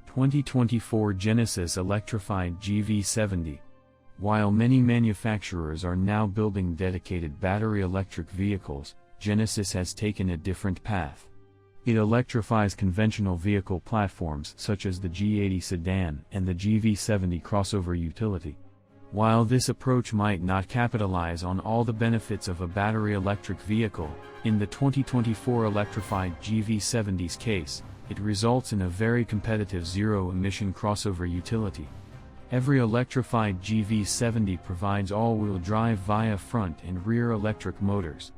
2024 Genesis Electrified GV70. While many manufacturers are now building dedicated battery electric vehicles, Genesis has taken a different path. It electrifies conventional vehicle platforms such as the G80 sedan and the GV70 crossover utility. While this approach might not capitalize on all the benefits of a battery electric vehicle, in the 2024 electrified GV70's case, it results in a very competitive zero-emission crossover utility. Every electrified GV70 provides all-wheel drive via front and rear electric motors.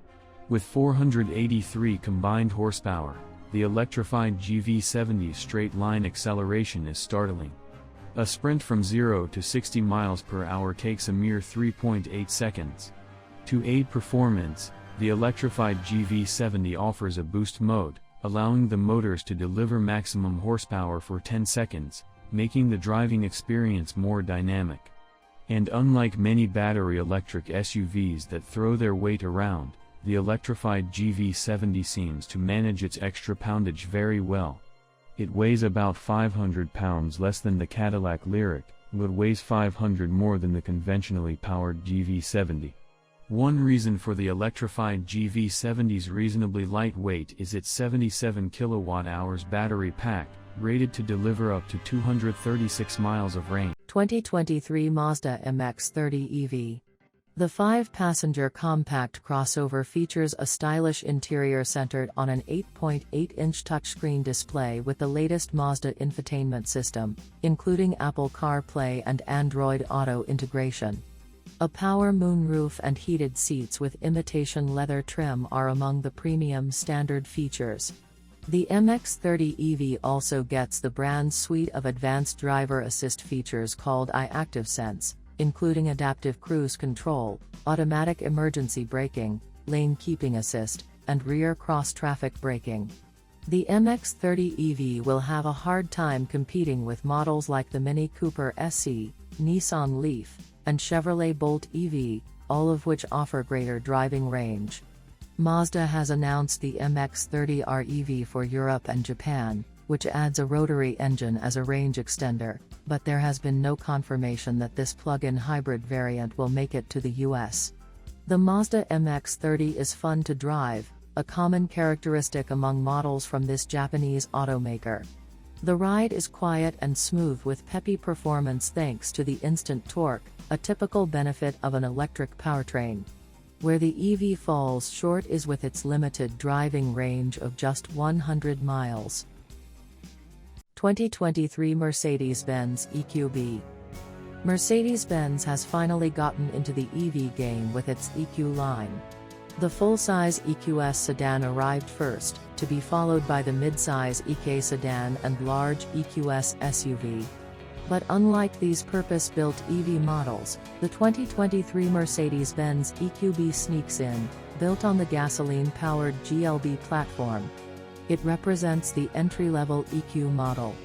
With 483 combined horsepower, the electrified GV70's straight-line acceleration is startling. A sprint from 0 to 60 miles per hour takes a mere 3.8 seconds. To aid performance, the electrified GV70 offers a boost mode, allowing the motors to deliver maximum horsepower for 10 seconds, making the driving experience more dynamic. And unlike many battery electric SUVs that throw their weight around, the electrified GV70 seems to manage its extra poundage very well. It weighs about 500 pounds less than the Cadillac LYRIQ, but weighs 500 more than the conventionally powered GV70. One reason for the electrified GV70's reasonably light weight is its 77 kWh battery pack, rated to deliver up to 236 miles of range. 2023 Mazda MX-30 EV. The 5-passenger compact crossover features a stylish interior centered on an 8.8-inch touchscreen display with the latest Mazda infotainment system, including Apple CarPlay and Android Auto integration. A power moonroof and heated seats with imitation leather trim are among the premium standard features. The MX-30 EV also gets the brand's suite of advanced driver assist features called iActiveSense, including adaptive cruise control, automatic emergency braking, lane keeping assist, and rear cross-traffic braking. The MX-30 EV will have a hard time competing with models like the Mini Cooper SE, Nissan Leaf, and Chevrolet Bolt EV, all of which offer greater driving range. Mazda has announced the MX-30R EV for Europe and Japan, which adds a rotary engine as a range extender, but there has been no confirmation that this plug-in hybrid variant will make it to the US. The Mazda MX-30 is fun to drive, a common characteristic among models from this Japanese automaker. The ride is quiet and smooth with peppy performance thanks to the instant torque, a typical benefit of an electric powertrain. Where the EV falls short is with its limited driving range of just 100 miles. 2023 Mercedes Benz EQB. Mercedes-Benz has finally gotten into the EV game with its EQ line. The full-size EQS sedan arrived first, to be followed by the midsize EK sedan and large EQS SUV. But unlike these purpose-built EV models, the 2023 Mercedes-Benz EQB sneaks in, built on the gasoline-powered GLB platform. It represents the entry-level EQ model.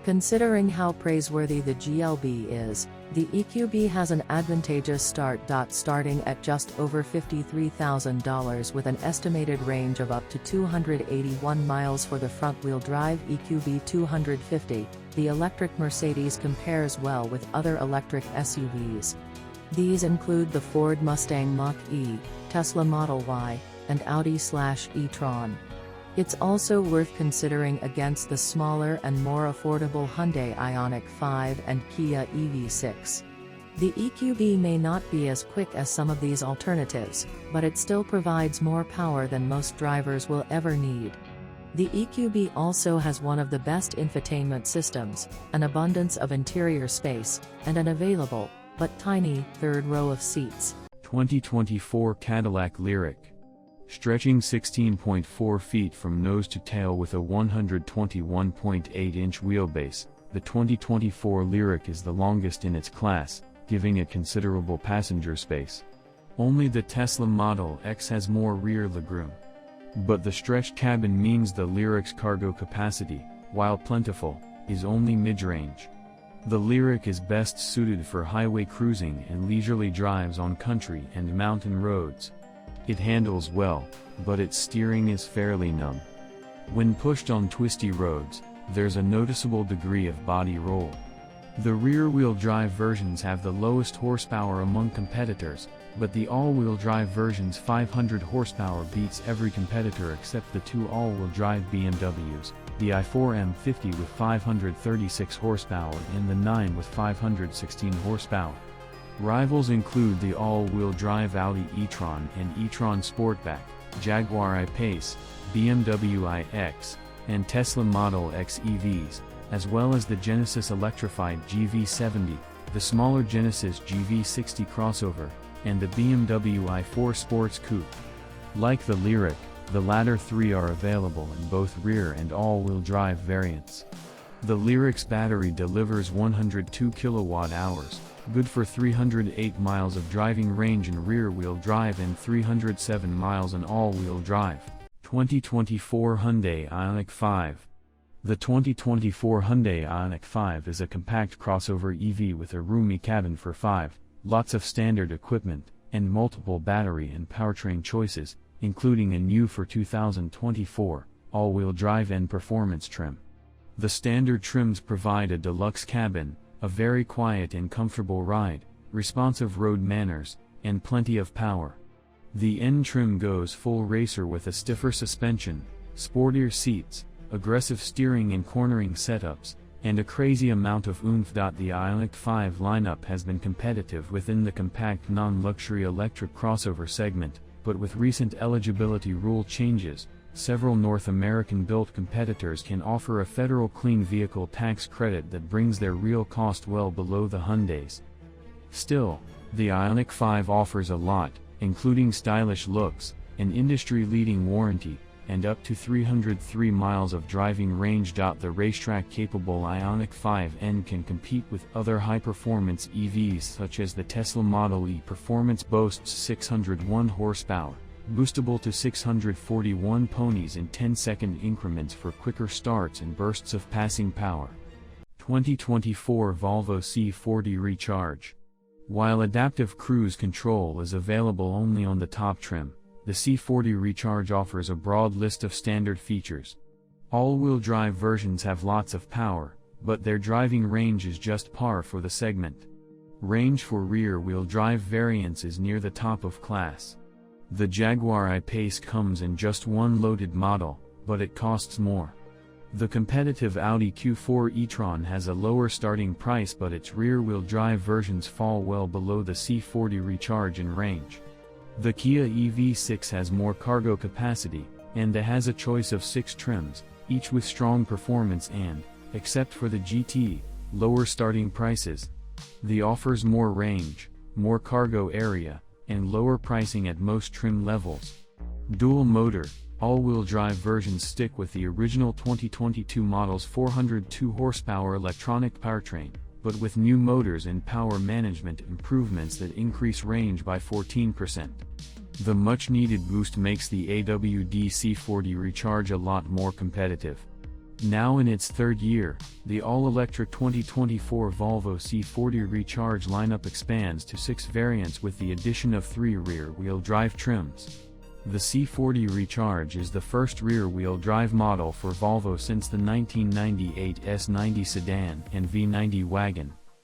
Considering how praiseworthy the GLB is, the EQB has an advantageous start. Starting at just over $53,000 with an estimated range of up to 281 miles for the front-wheel drive EQB 250, the electric Mercedes compares well with other electric SUVs. These include the Ford Mustang Mach-E, Tesla Model Y, and Audi e-tron. It's also worth considering against the smaller and more affordable Hyundai IONIQ 5 and Kia EV6. The EQB may not be as quick as some of these alternatives, but it still provides more power than most drivers will ever need. The EQB also has one of the best infotainment systems, an abundance of interior space, and an available, but tiny, third row of seats. 2024 Cadillac LYRIQ. Stretching 16.4 feet from nose to tail with a 121.8-inch wheelbase, the 2024 LYRIQ is the longest in its class, giving it considerable passenger space. Only the Tesla Model X has more rear legroom. But the stretched cabin means the LYRIQ's cargo capacity, while plentiful, is only mid-range. The LYRIQ is best suited for highway cruising and leisurely drives on country and mountain roads. It handles well, but its steering is fairly numb. When pushed on twisty roads, there's a noticeable degree of body roll. The rear-wheel drive versions have the lowest horsepower among competitors, but the all-wheel drive version's 500 horsepower beats every competitor except the two all-wheel drive BMWs, the i4 M50 with 536 horsepower and the 9 with 516 horsepower. Rivals include the all-wheel drive Audi e-tron and e-tron Sportback, Jaguar I-Pace, BMW iX, and Tesla Model X EVs, as well as the Genesis Electrified GV70, the smaller Genesis GV60 crossover, and the BMW i4 Sports Coupe. Like the LYRIQ, the latter three are available in both rear and all-wheel drive variants. The LYRIQ's battery delivers 102 kWh, good for 308 miles of driving range in rear-wheel drive and 307 miles in all-wheel drive. 2024 Hyundai IONIQ 5. The 2024 Hyundai IONIQ 5 is a compact crossover EV with a roomy cabin for 5, lots of standard equipment, and multiple battery and powertrain choices, including a new for 2024, all-wheel drive and performance trim. The standard trims provide a deluxe cabin, a very quiet and comfortable ride, responsive road manners, and plenty of power. The N trim goes full racer with a stiffer suspension, sportier seats, aggressive steering and cornering setups, and a crazy amount of oomph. The IONIQ 5 lineup has been competitive within the compact non-luxury electric crossover segment, but with recent eligibility rule changes, several North American-built competitors can offer a federal clean vehicle tax credit that brings their real cost well below the Hyundai's. Still, the IONIQ 5 offers a lot, including stylish looks, an industry-leading warranty, and up to 303 miles of driving range. The racetrack-capable IONIQ 5N can compete with other high-performance EVs such as the Tesla Model E. Performance boasts 601 horsepower, boostable to 641 ponies in 10-second increments for quicker starts and bursts of passing power. 2024 Volvo C40 Recharge. While adaptive cruise control is available only on the top trim, the C40 Recharge offers a broad list of standard features. All-wheel drive versions have lots of power, but their driving range is just par for the segment. Range for rear-wheel drive variants is near the top of class. The Jaguar I-Pace comes in just one loaded model, but it costs more. The competitive Audi Q4 e-tron has a lower starting price, but its rear-wheel drive versions fall well below the C40 Recharge in range. The Kia EV6 has more cargo capacity, and it has a choice of 6 trims, each with strong performance and, except for the GT, lower starting prices. The offers more range, more cargo area, and lower pricing at most trim levels. Dual motor, all-wheel drive versions stick with the original 2022 model's 402 horsepower electronic powertrain, but with new motors and power management improvements that increase range by 14%. The much-needed boost makes the AWD C40 Recharge a lot more competitive. Now in its third year, the all-electric 2024 Volvo C40 Recharge lineup expands to 6 variants with the addition of 3 rear-wheel drive trims. The C40 Recharge is the first rear-wheel drive model for Volvo since the 1998 S90 sedan and V90 wagon.